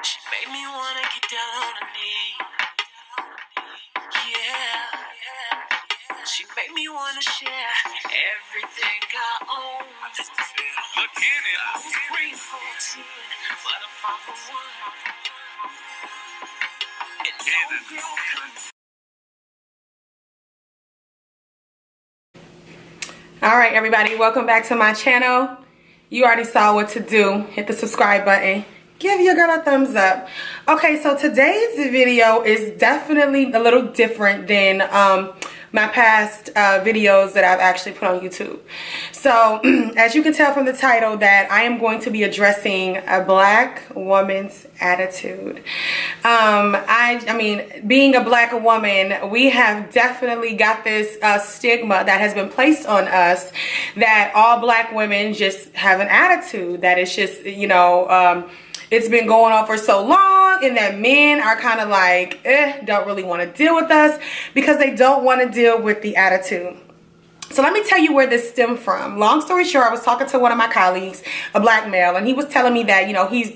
She made me wanna get down on her knee. Yeah. She made me wanna share everything I own. Look in it. I was praying for 10, but I found the one. And no girl could. All right, everybody, welcome back to my channel. You already saw what to do. Hit the subscribe button. Give your girl a thumbs up. Okay, so today's video is definitely a little different than my past videos that I've actually put on YouTube. So as you can tell from the title, that I am going to be addressing a black woman's attitude. I mean, being a black woman, we have definitely got this stigma that has been placed on us that all black women just have an attitude, that it's just, you know, it's been going on for so long, and that men are kind of like, don't really want to deal with us because they don't want to deal with the attitude. So let me tell you where this stemmed from. Long story short, I was talking to one of my colleagues, a black male, and he was telling me that, you know, he's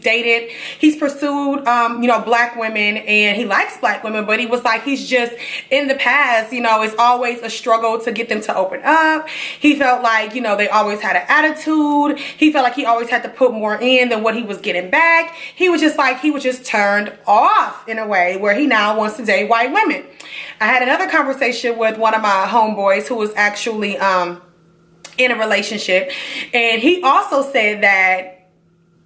pursued, you know, black women, and he likes black women, but he was like, he's just, in the past, you know, it's always a struggle to get them to open up. He felt like, you know, they always had an attitude. He felt like he always had to put more in than what he was getting back. He was just like, he was just turned off in a way where he now wants to date white women. I had another conversation with one of my homeboys who was actually in a relationship, and he also said that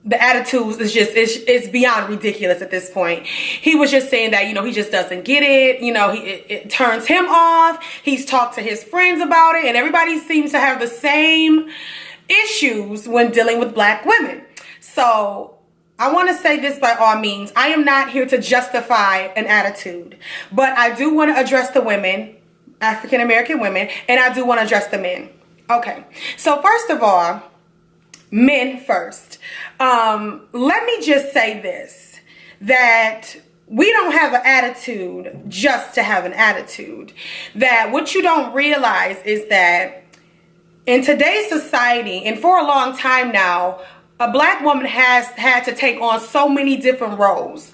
the attitudes is just, it's beyond ridiculous at this point. He was just saying that, you know, he just doesn't get it, you know, it turns him off. He's talked to his friends about it, and everybody seems to have the same issues when dealing with black women. So I want to say this by all means. I am not here to justify an attitude, but I do want to address the women, African American women, and I do want to address the men. Okay, so first of all, men first. Let me just say this, that we don't have an attitude just to have an attitude. That what you don't realize is that in today's society, and for a long time now, a black woman has had to take on so many different roles,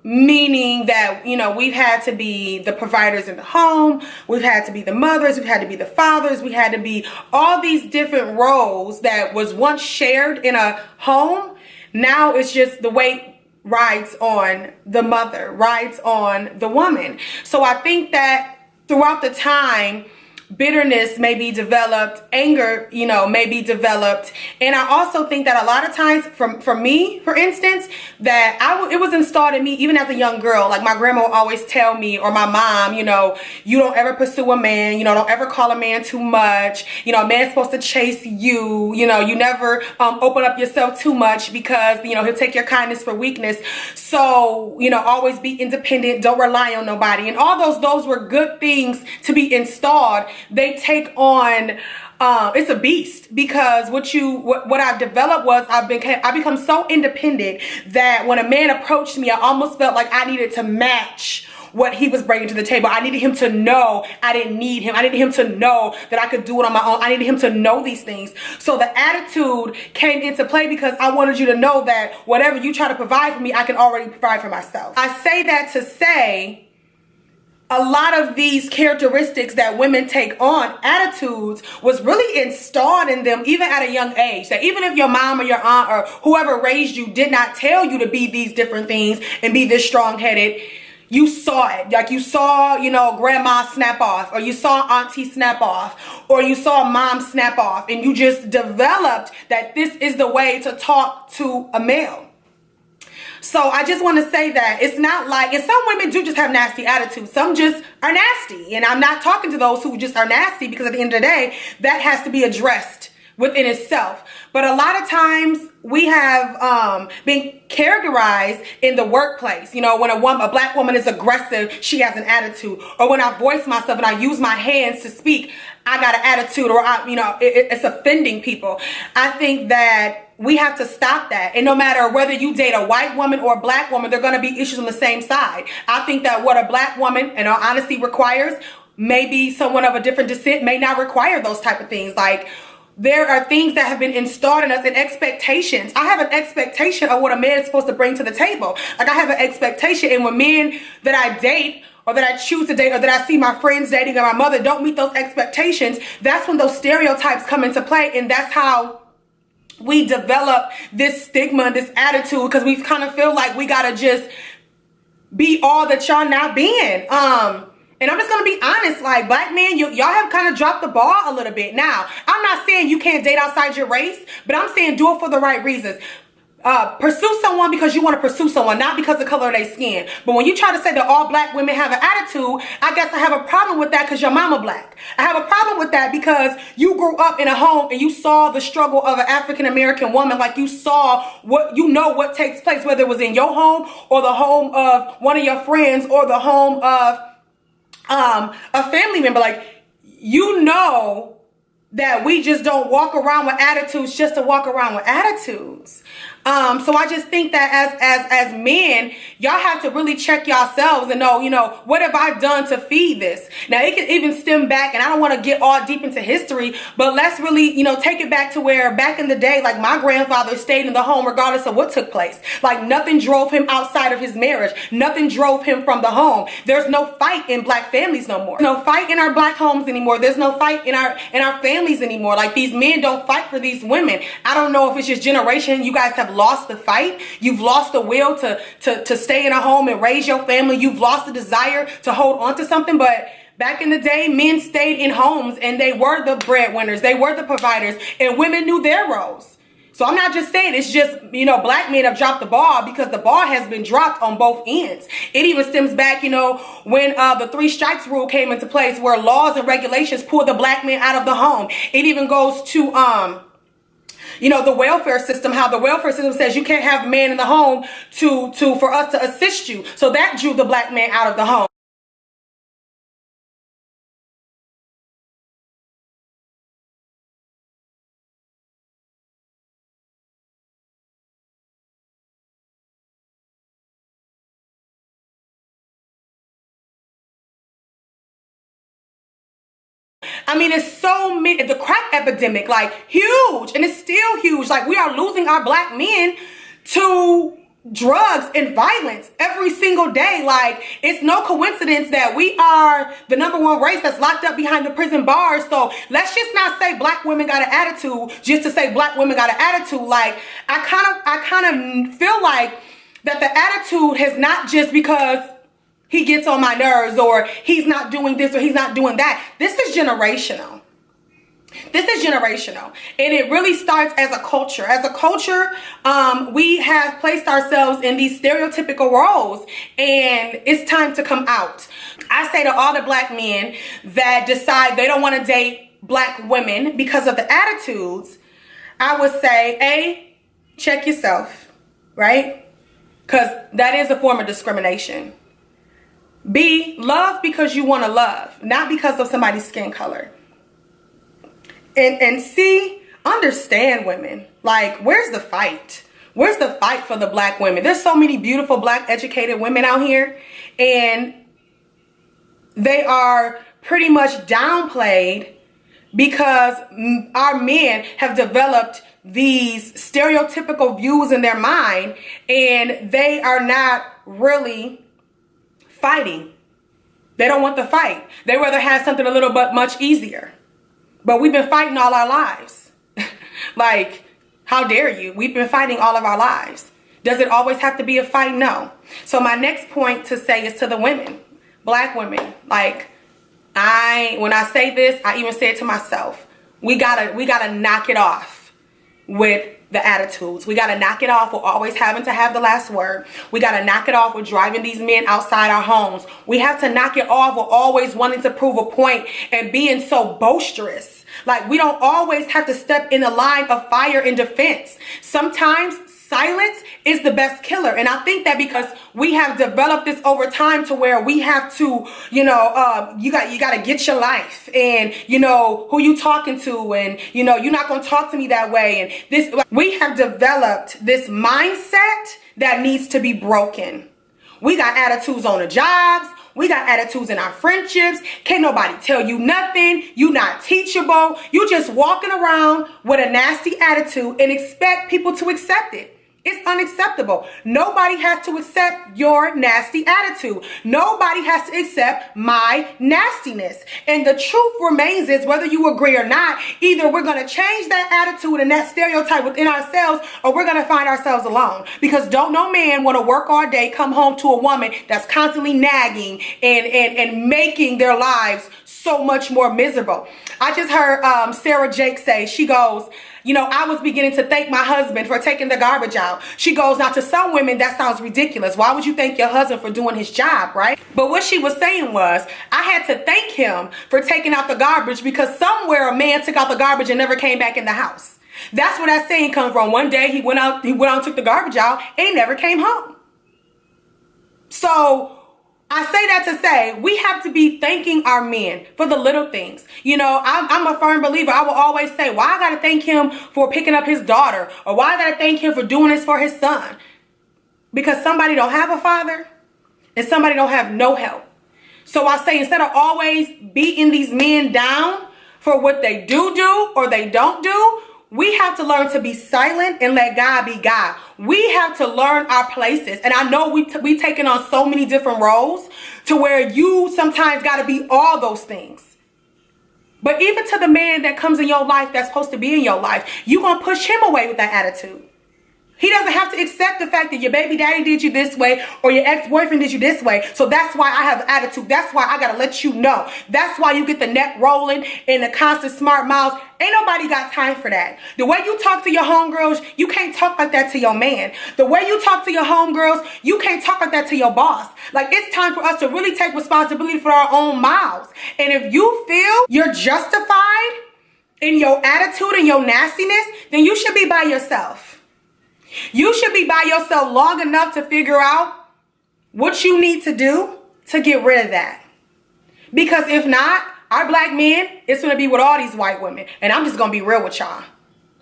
meaning that, you know, we've had to be the providers in the home, we've had to be the mothers, we've had to be the fathers, we had to be all these different roles that was once shared in a home. Now it's just the weight rides on the mother, rides on the woman. So I think that throughout the time, bitterness may be developed, anger, you know, may be developed. And I also think that a lot of times, for me, for instance, that it was installed in me even as a young girl. Like my grandma would always tell me, or my mom, you know, you don't ever pursue a man, you know, don't ever call a man too much. You know, a man's supposed to chase you, you know, you never open up yourself too much because, you know, he'll take your kindness for weakness. So, you know, always be independent, don't rely on nobody. And all those were good things to be installed. They take on, it's a beast, because what I've developed was I become so independent that when a man approached me, I almost felt like I needed to match what he was bringing to the table. I needed him to know I didn't need him. I needed him to know that I could do it on my own. I needed him to know these things. So the attitude came into play because I wanted you to know that whatever you try to provide for me, I can already provide for myself. I say that to say, a lot of these characteristics that women take on, attitudes, was really installed in them even at a young age. That even if your mom or your aunt or whoever raised you did not tell you to be these different things and be this strong-headed, you saw it. Like you saw, you know, grandma snap off, or you saw auntie snap off, or you saw mom snap off, and you just developed that this is the way to talk to a male. So I just want to say that it's not like, and some women do just have nasty attitudes. Some just are nasty. And I'm not talking to those who just are nasty, because at the end of the day, that has to be addressed within itself. But a lot of times we have been characterized in the workplace. You know, when a black woman is aggressive, she has an attitude. Or when I voice myself and I use my hands to speak, I got an attitude, or you know, it's offending people. I think that we have to stop that. And no matter whether you date a white woman or a black woman, there are going to be issues on the same side. I think that what a black woman, in all honesty, requires, maybe someone of a different descent may not require those type of things. Like, there are things that have been installed in us and expectations. I have an expectation of what a man is supposed to bring to the table. Like I have an expectation, and when men that I date or that I choose to date or that I see my friends dating or my mother don't meet those expectations, that's when those stereotypes come into play, and that's how we develop this stigma, this attitude, because we kind of feel like we gotta just be all that y'all not being. And I'm just gonna be honest, like black men, y'all have kind of dropped the ball a little bit. Now, I'm not saying you can't date outside your race, but I'm saying do it for the right reasons. Pursue someone because you want to pursue someone, not because of the color of their skin. But when you try to say that all black women have an attitude, I guess I have a problem with that because your mama black. I have a problem with that because you grew up in a home and you saw the struggle of an African-American woman, like you saw what takes place, whether it was in your home or the home of one of your friends or the home of a family member. Like, you know that we just don't walk around with attitudes just to walk around with attitudes. So I just think that as men, y'all have to really check yourselves and know, what have I done to feed this? Now, it can even stem back, and I don't want to get all deep into history, but let's really, take it back to where back in the day, like my grandfather stayed in the home regardless of what took place. Like nothing drove him outside of his marriage. Nothing drove him from the home. There's no fight in black families no more. No fight in our black homes anymore. There's no fight in our families anymore. Like these men don't fight for these women. I don't know if it's just generation. You guys have lost the fight. You've lost the will to stay in a home and raise your family. You've lost the desire to hold on to something. But back in the day, men stayed in homes and they were the breadwinners. They were the providers, and women knew their roles. So I'm not just saying it's just, black men have dropped the ball, because the ball has been dropped on both ends. It even stems back, when the 3 strikes rule came into place, where laws and regulations pulled the black man out of the home. It even goes to, the welfare system, how the welfare system says you can't have a man in the home for us to assist you. So that drew the black man out of the home. I mean, it's so many, the crack epidemic, like huge, and it's still huge. Like we are losing our black men to drugs and violence every single day. Like it's no coincidence that we are the #1 race that's locked up behind the prison bars. So let's just not say black women got an attitude just to say black women got an attitude. Like I kind of feel like that the attitude has not just because he gets on my nerves, or he's not doing this, or he's not doing that. This is generational. This is generational. And it really starts as a culture. As a culture, we have placed ourselves in these stereotypical roles, and it's time to come out. I say to all the black men that decide they don't want to date black women because of the attitudes, I would say, A, check yourself, right? Because that is a form of discrimination. B, love because you want to love, not because of somebody's skin color. And C, understand women. Like, where's the fight? Where's the fight for the black women? There's so many beautiful black educated women out here, and they are pretty much downplayed because our men have developed these stereotypical views in their mind, and they are not really fighting. They don't want the fight. They rather have something a little bit much easier. But we've been fighting all our lives. Like, how dare you? We've been fighting all of our lives. Does it always have to be a fight? No. So my next point to say is to the women, black women. Like, when I say this, I even say it to myself. We gotta knock it off with the attitudes. We got to knock it off with always having to have the last word. We got to knock it off with driving these men outside our homes. We have to knock it off with always wanting to prove a point and being so boisterous. Like, we don't always have to step in the line of fire in defense. Sometimes silence is the best killer. And I think that because we have developed this over time to where we have to, you got to get your life, and who you talking to, and you're not going to talk to me that way. And we have developed this mindset that needs to be broken. We got attitudes on the jobs. We got attitudes in our friendships. Can't nobody tell you nothing. You not teachable. You just walking around with a nasty attitude and expect people to accept it. It's unacceptable. Nobody has to accept your nasty attitude. Nobody has to accept my nastiness. And the truth remains is, whether you agree or not, either we're going to change that attitude and that stereotype within ourselves, or we're going to find ourselves alone. Because don't no man want to work all day, come home to a woman that's constantly nagging and making their lives so much more miserable. I just heard Sarah Jake say, she goes, you know, I was beginning to thank my husband for taking the garbage out. She goes, now to some women, that sounds ridiculous. Why would you thank your husband for doing his job, right? But what she was saying was, I had to thank him for taking out the garbage because somewhere a man took out the garbage and never came back in the house. That's where that saying comes from. One day he went out and took the garbage out and he never came home. So I say that to say we have to be thanking our men for the little things. You know, I'm a firm believer. I will always say, why I got to thank him for picking up his daughter, or why I got to thank him for doing this for his son? Because somebody don't have a father and somebody don't have no help. So I say, instead of always beating these men down for what they do or they don't do, we have to learn to be silent and let God be God. We have to learn our places. And I know we taking on so many different roles to where you sometimes got to be all those things. But even to the man that comes in your life that's supposed to be in your life, you're going to push him away with that attitude. He doesn't have to accept the fact that your baby daddy did you this way or your ex-boyfriend did you this way. So that's why I have an attitude. That's why I got to let you know. That's why you get the neck rolling and the constant smart mouths. Ain't nobody got time for that. The way you talk to your homegirls, you can't talk like that to your man. The way you talk to your homegirls, you can't talk like that to your boss. Like, it's time for us to really take responsibility for our own mouths. And if you feel you're justified in your attitude and your nastiness, then you should be by yourself. You should be by yourself long enough to figure out what you need to do to get rid of that. Because if not, our black men, it's going to be with all these white women. And I'm just going to be real with y'all.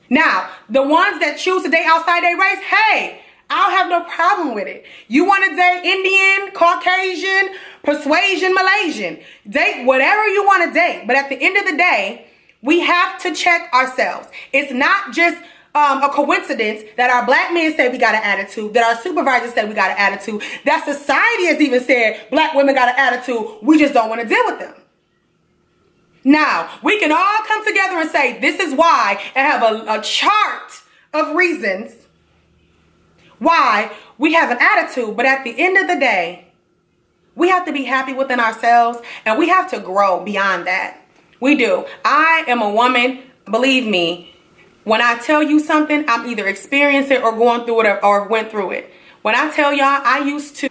Now, the ones that choose to date outside their race, hey, I don't have no problem with it. You want to date Indian, Caucasian, Persuasian, Malaysian. Date whatever you want to date. But at the end of the day, we have to check ourselves. It's not just a coincidence that our black men say we got an attitude, that our supervisors say we got an attitude, that society has even said black women got an attitude, we just don't want to deal with them. Now, we can all come together and say this is why, and have a chart of reasons why we have an attitude. But at the end of the day, we have to be happy within ourselves, and we have to grow beyond that. We do. I am a woman, believe me. When I tell you something, I'm either experiencing it or going through it or went through it. When I tell y'all, I used to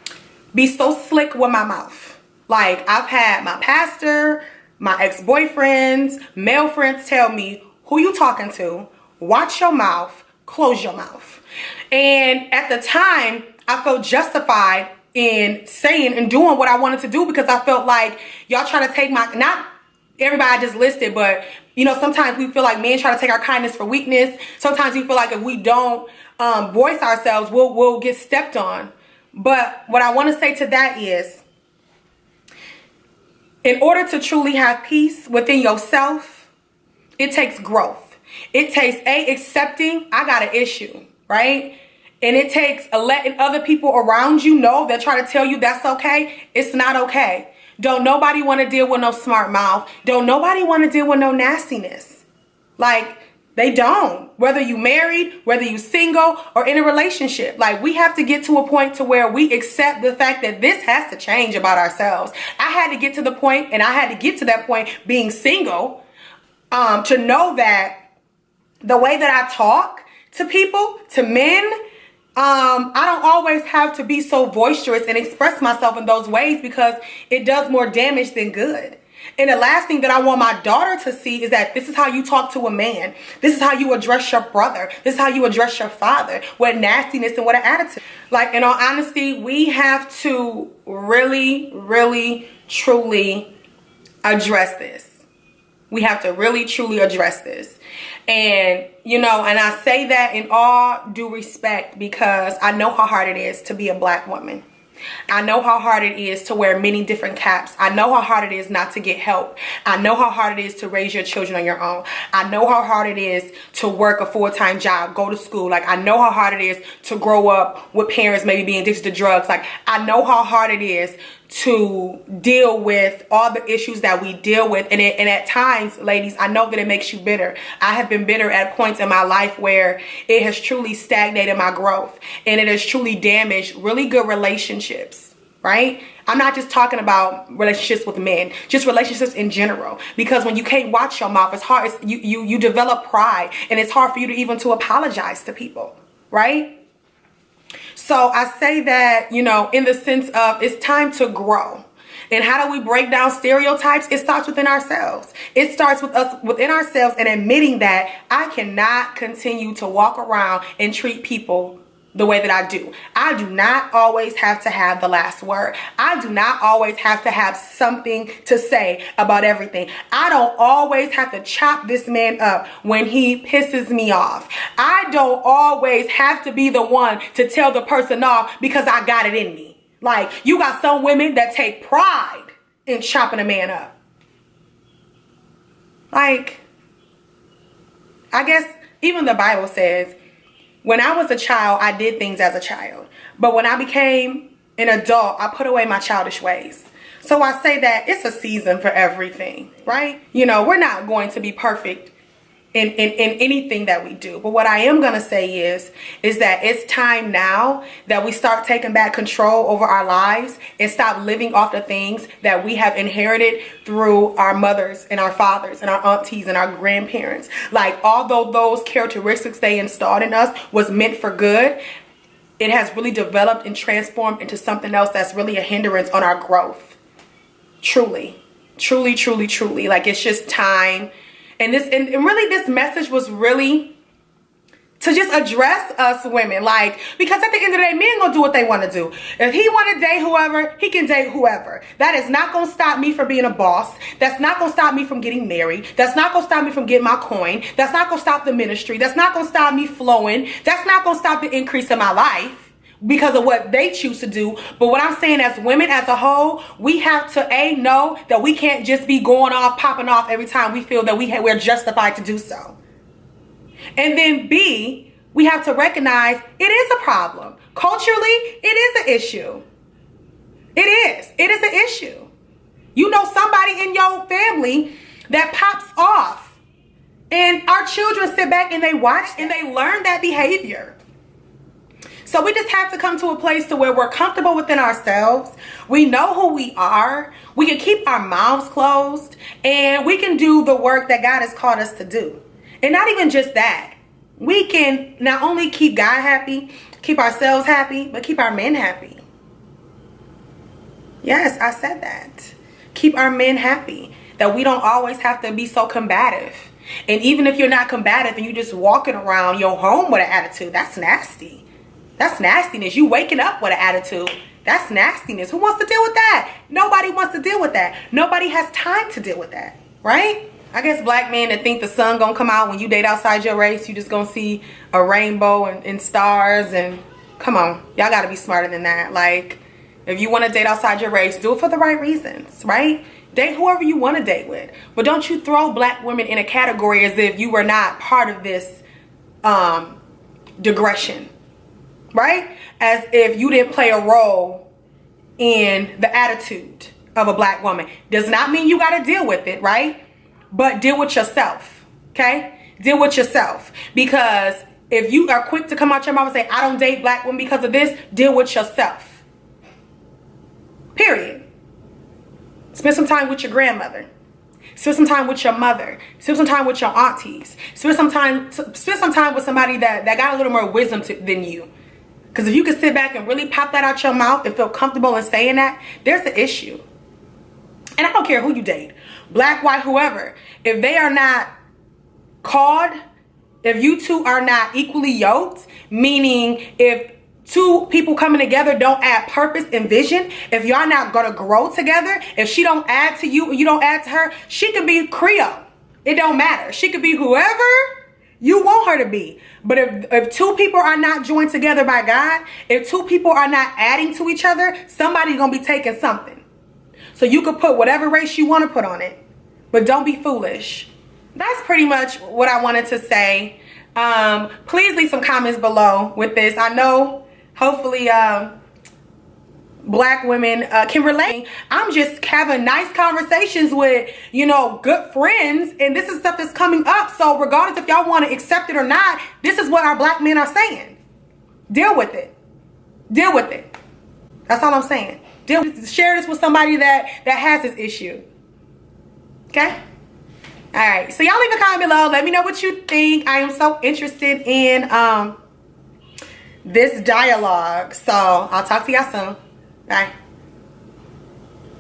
be so slick with my mouth. Like, I've had my pastor, my ex-boyfriends, male friends tell me, who you talking to? Watch your mouth, close your mouth. And at the time, I felt justified in saying and doing what I wanted to do because I felt like y'all try to take my, not everybody I just listed, but you know, sometimes we feel like men try to take our kindness for weakness. Sometimes we feel like if we don't voice ourselves, we'll get stepped on. But what I want to say to that is, in order to truly have peace within yourself, it takes growth. It takes accepting I got an issue, right? And it takes letting other people around you know that try to tell you that's okay. It's not okay. Don't nobody want to deal with no smart mouth. Don't nobody want to deal with no nastiness. Like, they don't. Whether you married, whether you single, or in a relationship. Like, we have to get to a point to where we accept the fact that this has to change about ourselves. I had to get to the point, and I had to get to that point being single, to know that the way that I talk to people, to men, I don't always have to be so boisterous and express myself in those ways because it does more damage than good. And the last thing that I want my daughter to see is that this is how you talk to a man. This is how you address your brother. This is how you address your father. With nastiness and with an attitude. Like, in all honesty, we have to really, really, truly address this. We have to really, truly address this. And, you know, and I say that in all due respect because I know how hard it is to be a black woman. I know how hard it is to wear many different caps. I know how hard it is not to get help. I know how hard it is to raise your children on your own. I know how hard it is to work a full-time job, go to school. Like, I know how hard it is to grow up with parents maybe being addicted to drugs. Like, I know how hard it is to deal with all the issues that we deal with. And at times, ladies, I know that it makes you bitter. I have been bitter at points in my life where it has truly stagnated my growth, and it has truly damaged really good relationships, right? I'm not just talking about relationships with men, just relationships in general. Because when you can't watch your mouth, it's hard. You develop pride, and it's hard for you to even to apologize to people, right? So I say that, you know, in the sense of it's time to grow. And how do we break down stereotypes? It starts within ourselves. It starts with us within ourselves and admitting that I cannot continue to walk around and treat people the way that I do. I do not always have to have the last word. I do not always have to have something to say about everything. I don't always have to chop this man up when he pisses me off. I don't always have to be the one to tell the person off because I got it in me. Like, you got some women that take pride in chopping a man up. Like, I guess even the Bible says, when I was a child, I did things as a child. But when I became an adult, I put away my childish ways. So I say that it's a season for everything, right? You know, we're not going to be perfect in anything that we do. But what I am going to say is that it's time now that we start taking back control over our lives and stop living off the things that we have inherited through our mothers and our fathers and our aunties and our grandparents. Like, although those characteristics they installed in us was meant for good, it has really developed and transformed into something else that's really a hindrance on our growth. Truly, truly, truly, truly. Like, it's just time. And really this message was really to just address us women. Like, because at the end of the day, men gonna do what they want to do. If he want to date whoever, he can date whoever. That is not gonna stop me from being a boss. That's not gonna stop me from getting married. That's not gonna stop me from getting my coin. That's not gonna stop the ministry. That's not gonna stop me flowing. That's not gonna stop the increase in my life because of what they choose to do. But what I'm saying, as women as a whole, we have to know that we can't just be going off, popping off every time we feel that we're justified to do so. And then B, we have to recognize it is a problem. Culturally, it is an issue. It is an issue. You know somebody in your family that pops off, and our children sit back and they watch and they learn that behavior. So we just have to come to a place to where we're comfortable within ourselves. We know who we are. We can keep our mouths closed, and we can do the work that God has called us to do. And not even just that. We can not only keep God happy, keep ourselves happy, but keep our men happy. Yes, I said that. Keep our men happy. That we don't always have to be so combative. And even if you're not combative and you're just walking around your home with an attitude, that's nasty. That's nastiness. You waking up with an attitude. That's nastiness. Who wants to deal with that? Nobody wants to deal with that. Nobody has time to deal with that, right? I guess black men that think the sun gonna come out when you date outside your race, you just gonna see a rainbow and stars. And come on, y'all gotta be smarter than that. Like, if you want to date outside your race, do it for the right reasons, right? Date whoever you want to date with. But don't you throw black women in a category as if you were not part of this digression. Right? As if you didn't play a role in the attitude of a black woman. Does not mean you got to deal with it, right? But deal with yourself, okay? Deal with yourself. Because if you are quick to come out your mouth and say, I don't date black women because of this, deal with yourself. Period. Spend some time with your grandmother. Spend some time with your mother. Spend some time with your aunties. Spend some time with somebody that got a little more wisdom than you. Because if you can sit back and really pop that out your mouth and feel comfortable in saying that, there's an issue. And I don't care who you date, black, white, whoever. If they are not called, if you two are not equally yoked, meaning if two people coming together don't add purpose and vision, if y'all not gonna grow together, if she don't add to you and you don't add to her, she could be Creole. It don't matter. She could be whoever You want her to be. But if two people are not joined together by God, if two people are not adding to each other, somebody's going to be taking something. So you could put whatever race you want to put on it. But don't be foolish. That's pretty much what I wanted to say. Please leave some comments below with this. I know, hopefully, Black women can relate. I'm just having nice conversations with, you know, good friends, and this is stuff that's coming up. So regardless if y'all want to accept it or not, this is what our Black men are saying. Deal with it. Deal with it. That's all I'm saying. Share this with somebody that has this issue. Okay? All right. So y'all leave a comment below. Let me know what you think. I am so interested in this dialogue. So I'll talk to y'all soon. Bye.